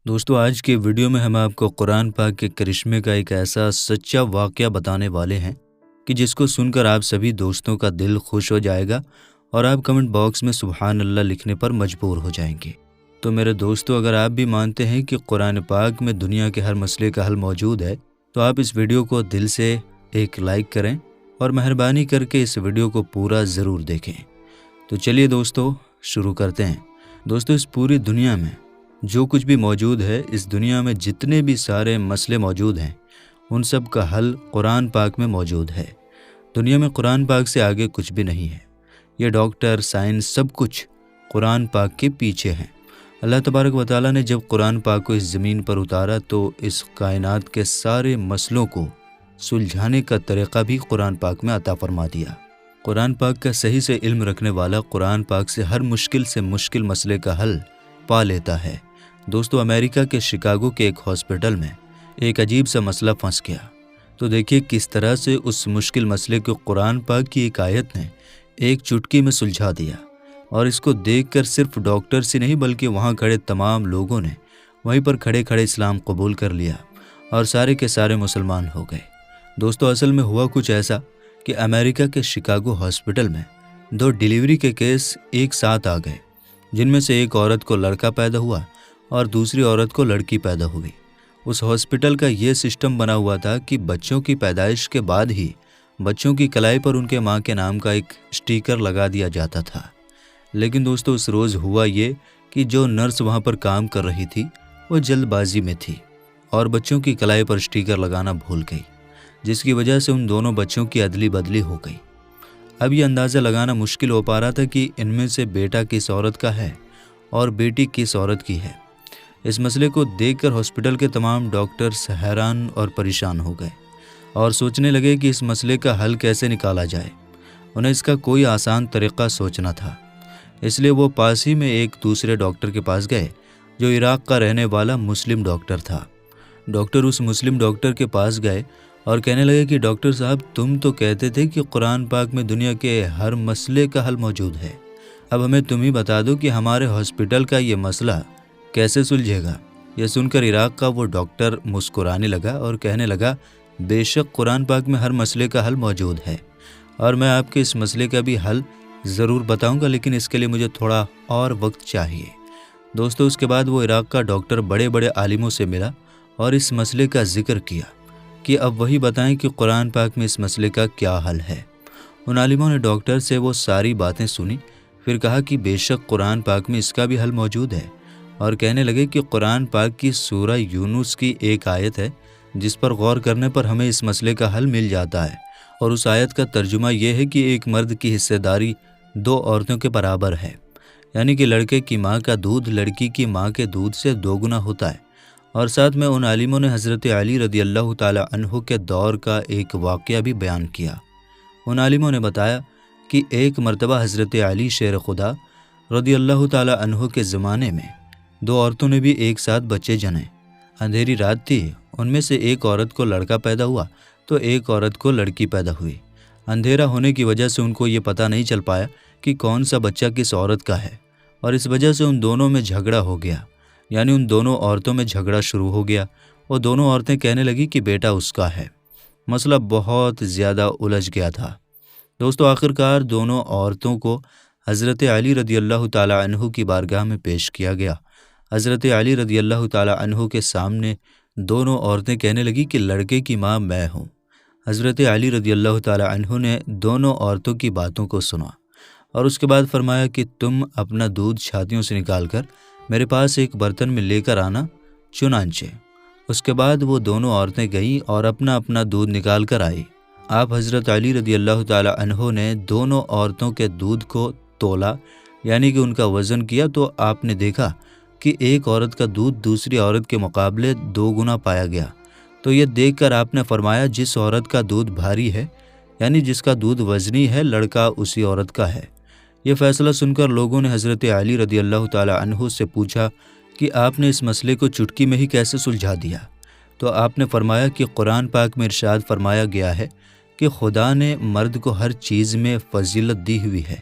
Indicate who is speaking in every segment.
Speaker 1: دوستو آج کے ویڈیو میں ہم آپ کو قرآن پاک کے کرشمے کا ایک ایسا سچا واقعہ بتانے والے ہیں کہ جس کو سن کر آپ سبھی دوستوں کا دل خوش ہو جائے گا اور آپ کمنٹ باکس میں سبحان اللہ لکھنے پر مجبور ہو جائیں گے۔ تو میرے دوستو، اگر آپ بھی مانتے ہیں کہ قرآن پاک میں دنیا کے ہر مسئلے کا حل موجود ہے تو آپ اس ویڈیو کو دل سے ایک لائک کریں اور مہربانی کر کے اس ویڈیو کو پورا ضرور دیکھیں۔ تو چلیے دوستو شروع کرتے ہیں۔ دوستو، اس پوری دنیا میں جو کچھ بھی موجود ہے، اس دنیا میں جتنے بھی سارے مسئلے موجود ہیں ان سب کا حل قرآن پاک میں موجود ہے۔ دنیا میں قرآن پاک سے آگے کچھ بھی نہیں ہے۔ یہ ڈاکٹر، سائنس، سب کچھ قرآن پاک کے پیچھے ہیں۔ اللہ تبارک و تعالیٰ نے جب قرآن پاک کو اس زمین پر اتارا تو اس کائنات کے سارے مسئلوں کو سلجھانے کا طریقہ بھی قرآن پاک میں عطا فرما دیا۔ قرآن پاک کا صحیح سے علم رکھنے والا قرآن پاک سے ہر مشکل سے مشکل مسئلے کا حل پا لیتا ہے۔ دوستو، امریکہ کے شکاگو کے ایک ہاسپٹل میں ایک عجیب سا مسئلہ پھنس گیا۔ تو دیکھیے کس طرح سے اس مشکل مسئلے کو قرآن پاک کی ایک آیت نے ایک چٹکی میں سلجھا دیا، اور اس کو دیکھ کر صرف ڈاکٹرز ہی نہیں بلکہ وہاں کھڑے تمام لوگوں نے وہیں پر کھڑے کھڑے اسلام قبول کر لیا اور سارے کے سارے مسلمان ہو گئے۔ دوستو، اصل میں ہوا کچھ ایسا کہ امریکہ کے شکاگو ہاسپٹل میں 2 ڈیلیوری کے کیس ایک ساتھ آ گئے، جن میں سے ایک عورت کو لڑکا پیدا ہوا اور دوسری عورت کو لڑکی پیدا ہوئی۔ اس ہاسپٹل کا یہ سسٹم بنا ہوا تھا کہ بچوں کی پیدائش کے بعد ہی بچوں کی کلائی پر ان کے ماں کے نام کا ایک سٹیکر لگا دیا جاتا تھا۔ لیکن دوستو، اس روز ہوا یہ کہ جو نرس وہاں پر کام کر رہی تھی وہ جلد بازی میں تھی اور بچوں کی کلائی پر سٹیکر لگانا بھول گئی، جس کی وجہ سے ان دونوں بچوں کی ادلی بدلی ہو گئی۔ اب یہ اندازہ لگانا مشکل ہو پا رہا تھا کہ ان میں سے بیٹا کس عورت کا ہے اور بیٹی کس عورت کی ہے۔ اس مسئلے کو دیکھ کر ہاسپٹل کے تمام ڈاکٹرز حیران اور پریشان ہو گئے اور سوچنے لگے کہ اس مسئلے کا حل کیسے نکالا جائے۔ انہیں اس کا کوئی آسان طریقہ سوچنا تھا، اس لیے وہ پاس ہی میں ایک دوسرے ڈاکٹر کے پاس گئے جو عراق کا رہنے والا مسلم ڈاکٹر تھا۔ ڈاکٹر اس مسلم ڈاکٹر کے پاس گئے اور کہنے لگے کہ ڈاکٹر صاحب، تم تو کہتے تھے کہ قرآن پاک میں دنیا کے ہر مسئلے کا حل موجود ہے، اب ہمیں تم ہی بتا دو کہ ہمارے ہاسپٹل کا یہ مسئلہ کیسے سلجھے گا۔ یہ سن کر عراق کا وہ ڈاکٹر مسکرانے لگا اور کہنے لگا، بے شک قرآن پاک میں ہر مسئلے کا حل موجود ہے اور میں آپ کے اس مسئلے کا بھی حل ضرور بتاؤں گا، لیکن اس کے لیے مجھے تھوڑا اور وقت چاہیے۔ دوستو، اس کے بعد وہ عراق کا ڈاکٹر بڑے بڑے عالموں سے ملا اور اس مسئلے کا ذکر کیا کہ اب وہی بتائیں کہ قرآن پاک میں اس مسئلے کا کیا حل ہے۔ ان عالموں نے ڈاکٹر سے وہ ساری باتیں سنی، پھر کہا کہ بے شک قرآن پاک میں اس کا بھی حل موجود ہے، اور کہنے لگے کہ قرآن پاک کی سورہ یونس کی ایک آیت ہے جس پر غور کرنے پر ہمیں اس مسئلے کا حل مل جاتا ہے، اور اس آیت کا ترجمہ یہ ہے کہ ایک مرد کی حصہ داری 2 عورتوں کے برابر ہے، یعنی کہ لڑکے کی ماں کا دودھ لڑکی کی ماں کے دودھ سے 2 گنا ہوتا ہے۔ اور ساتھ میں ان عالموں نے حضرت علی رضی اللہ تعالی عنہ کے دور کا ایک واقعہ بھی بیان کیا۔ ان عالموں نے بتایا کہ ایک مرتبہ حضرت علی شیر خدا رضی اللہ تعالی عنہ کے زمانے میں 2 عورتوں نے بھی ایک ساتھ بچے جنے۔ اندھیری رات تھی، ان میں سے ایک عورت کو لڑکا پیدا ہوا تو ایک عورت کو لڑکی پیدا ہوئی۔ اندھیرا ہونے کی وجہ سے ان کو یہ پتہ نہیں چل پایا کہ کون سا بچہ کس عورت کا ہے، اور اس وجہ سے ان دونوں میں جھگڑا ہو گیا، یعنی ان دونوں عورتوں میں جھگڑا شروع ہو گیا۔ وہ دونوں عورتیں کہنے لگی کہ بیٹا اس کا ہے۔ مسئلہ بہت زیادہ الجھ گیا تھا۔ دوستو، آخرکار دونوں عورتوں کو حضرت علی رضی اللہ تعالی عنہ کی بارگاہ میں پیش کیا گیا۔ حضرت علی رضی اللہ تعالی عنہ کے سامنے دونوں عورتیں کہنے لگی کہ لڑکے کی ماں میں ہوں۔ حضرت علی رضی اللہ تعالی عنہ نے دونوں عورتوں کی باتوں کو سنا اور اس کے بعد فرمایا کہ تم اپنا دودھ چھاتیوں سے نکال کر میرے پاس ایک برتن میں لے کر آنا۔ چنانچہ اس کے بعد وہ دونوں عورتیں گئیں اور اپنا اپنا دودھ نکال کر آئی۔ آپ حضرت علی رضی اللہ تعالی عنہ نے دونوں عورتوں کے دودھ کو تولا، یعنی کہ ان کا وزن کیا، تو آپ نے دیکھا کہ ایک عورت کا دودھ دوسری عورت کے مقابلے 2 گنا پایا گیا۔ تو یہ دیکھ کر آپ نے فرمایا، جس عورت کا دودھ بھاری ہے، یعنی جس کا دودھ وزنی ہے، لڑکا اسی عورت کا ہے۔ یہ فیصلہ سن کر لوگوں نے حضرت علی رضی اللہ تعالی عنہ سے پوچھا کہ آپ نے اس مسئلے کو چٹکی میں ہی کیسے سلجھا دیا؟ تو آپ نے فرمایا کہ قرآن پاک میں ارشاد فرمایا گیا ہے کہ خدا نے مرد کو ہر چیز میں فضیلت دی ہوئی ہے،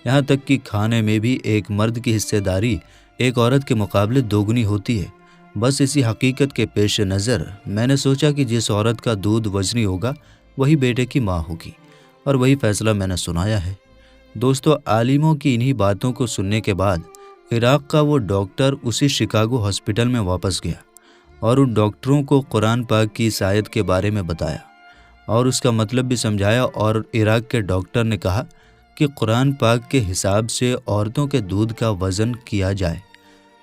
Speaker 1: یہاں تک کہ کھانے میں بھی ایک مرد کی حصہ داری ایک عورت کے مقابلے 2 گنی ہوتی ہے۔ بس اسی حقیقت کے پیش نظر میں نے سوچا کہ جس عورت کا دودھ وزنی ہوگا وہی بیٹے کی ماں ہوگی، اور وہی فیصلہ میں نے سنایا ہے۔ دوستو، عالموں کی انہی باتوں کو سننے کے بعد عراق کا وہ ڈاکٹر اسی شکاگو ہاسپٹل میں واپس گیا اور ان ڈاکٹروں کو قرآن پاک کی اس آیت کے بارے میں بتایا اور اس کا مطلب بھی سمجھایا، اور عراق کے ڈاکٹر نے کہا کہ قرآن پاک کے حساب سے عورتوں کے دودھ کا وزن کیا جائے،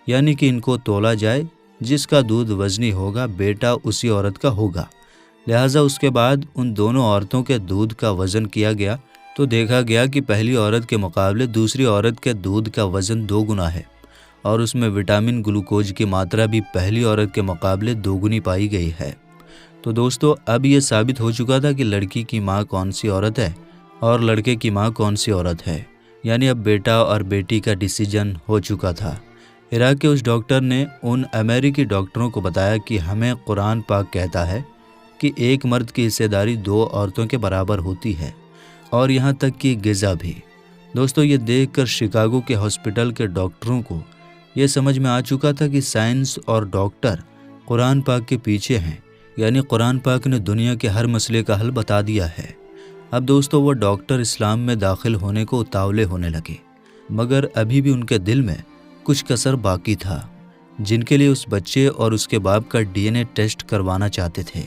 Speaker 1: یعنی کہ ان کو تولا جائے، جس کا دودھ وزنی ہوگا بیٹا اسی عورت کا ہوگا۔ لہٰذا اس کے بعد ان دونوں عورتوں کے دودھ کا وزن کیا گیا تو دیکھا گیا کہ پہلی عورت کے مقابلے دوسری عورت کے دودھ کا وزن 2 گنا ہے، اور اس میں وٹامن گلوکوز کی ماترا بھی پہلی عورت کے مقابلے 2 گنی پائی گئی ہے۔ تو دوستو، اب یہ ثابت ہو چکا تھا کہ لڑکی کی ماں کون سی عورت ہے اور لڑکے کی ماں کون سی عورت ہے، یعنی اب بیٹا اور بیٹی کا ڈیسیجن ہو چکا تھا۔ عراق کے اس ڈاکٹر نے ان امریکی ڈاکٹروں کو بتایا کہ ہمیں قرآن پاک کہتا ہے کہ ایک مرد کی حصہ داری 2 عورتوں کے برابر ہوتی ہے، اور یہاں تک کہ غذا بھی۔ دوستو، یہ دیکھ کر شکاگو کے ہاسپٹل کے ڈاکٹروں کو یہ سمجھ میں آ چکا تھا کہ سائنس اور ڈاکٹر قرآن پاک کے پیچھے ہیں، یعنی قرآن پاک نے دنیا کے ہر مسئلے کا حل بتا دیا ہے۔ اب دوستو، وہ ڈاکٹر اسلام میں داخل ہونے کو اتاولے ہونے لگے، مگر ابھی بھی ان کے دل میں کچھ کسر باقی تھا، جن کے لیے اس بچے اور اس کے باپ کا DNA ٹیسٹ کروانا چاہتے تھے۔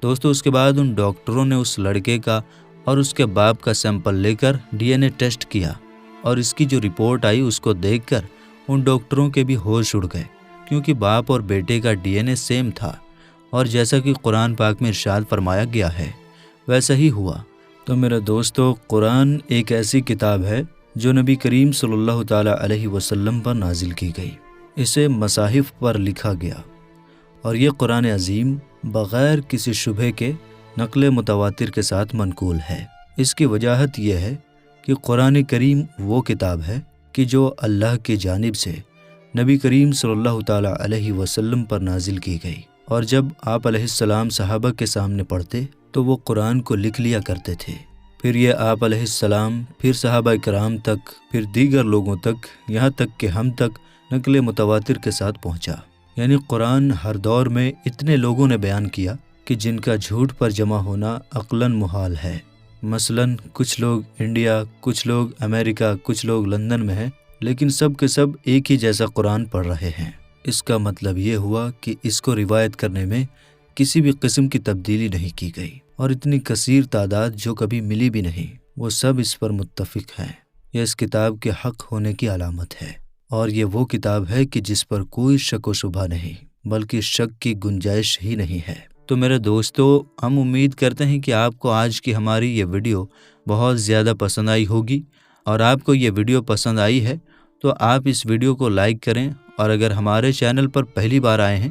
Speaker 1: دوستو، اس کے بعد ان ڈاکٹروں نے اس لڑکے کا اور اس کے باپ کا سیمپل لے کر DNA ٹیسٹ کیا، اور اس کی جو رپورٹ آئی اس کو دیکھ کر ان ڈاکٹروں کے بھی ہوش اڑ گئے، کیونکہ باپ اور بیٹے کا DNA سیم تھا، اور جیسا کہ قرآن پاک میں ارشاد فرمایا گیا ہے ویسا ہی ہوا۔ تو میرے دوستو، قرآن ایک ایسی کتاب ہے جو نبی کریم صلی اللہ تعالیٰ علیہ وسلم پر نازل کی گئی، اسے مصاحف پر لکھا گیا، اور یہ قرآن عظیم بغیر کسی شبہ کے نقل متواتر کے ساتھ منقول ہے۔ اس کی وجاہت یہ ہے کہ قرآن کریم وہ کتاب ہے کہ جو اللہ کی جانب سے نبی کریم صلی اللہ تعالیٰ علیہ وسلم پر نازل کی گئی، اور جب آپ علیہ السلام صحابہ کے سامنے پڑھتے تو وہ قرآن کو لکھ لیا کرتے تھے، پھر یہ آپ علیہ السلام، پھر صحابہ کرام تک، پھر دیگر لوگوں تک، یہاں تک کہ ہم تک نقل متواتر کے ساتھ پہنچا۔ یعنی قرآن ہر دور میں اتنے لوگوں نے بیان کیا کہ جن کا جھوٹ پر جمع ہونا عقلاً محال ہے۔ مثلاً کچھ لوگ انڈیا، کچھ لوگ امریکہ، کچھ لوگ لندن میں ہیں، لیکن سب کے سب ایک ہی جیسا قرآن پڑھ رہے ہیں۔ اس کا مطلب یہ ہوا کہ اس کو روایت کرنے میں کسی بھی قسم کی تبدیلی نہیں کی گئی، اور اتنی کثیر تعداد جو کبھی ملی بھی نہیں، وہ سب اس پر متفق ہیں۔ یہ اس کتاب کے حق ہونے کی علامت ہے، اور یہ وہ کتاب ہے کہ جس پر کوئی شک و شبہ نہیں، بلکہ شک کی گنجائش ہی نہیں ہے۔ تو میرے دوستو، ہم امید کرتے ہیں کہ آپ کو آج کی ہماری یہ ویڈیو بہت زیادہ پسند آئی ہوگی، اور آپ کو یہ ویڈیو پسند آئی ہے تو آپ اس ویڈیو کو لائک کریں، اور اگر ہمارے چینل پر پہلی بار آئے ہیں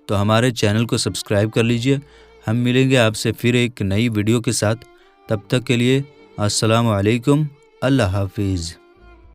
Speaker 1: تو ہمارے چینل کو سبسکرائب کر لیجئے۔ ہم ملیں گے آپ سے پھر ایک نئی ویڈیو کے ساتھ، تب تک کے لیے السلام علیکم، اللہ حافظ۔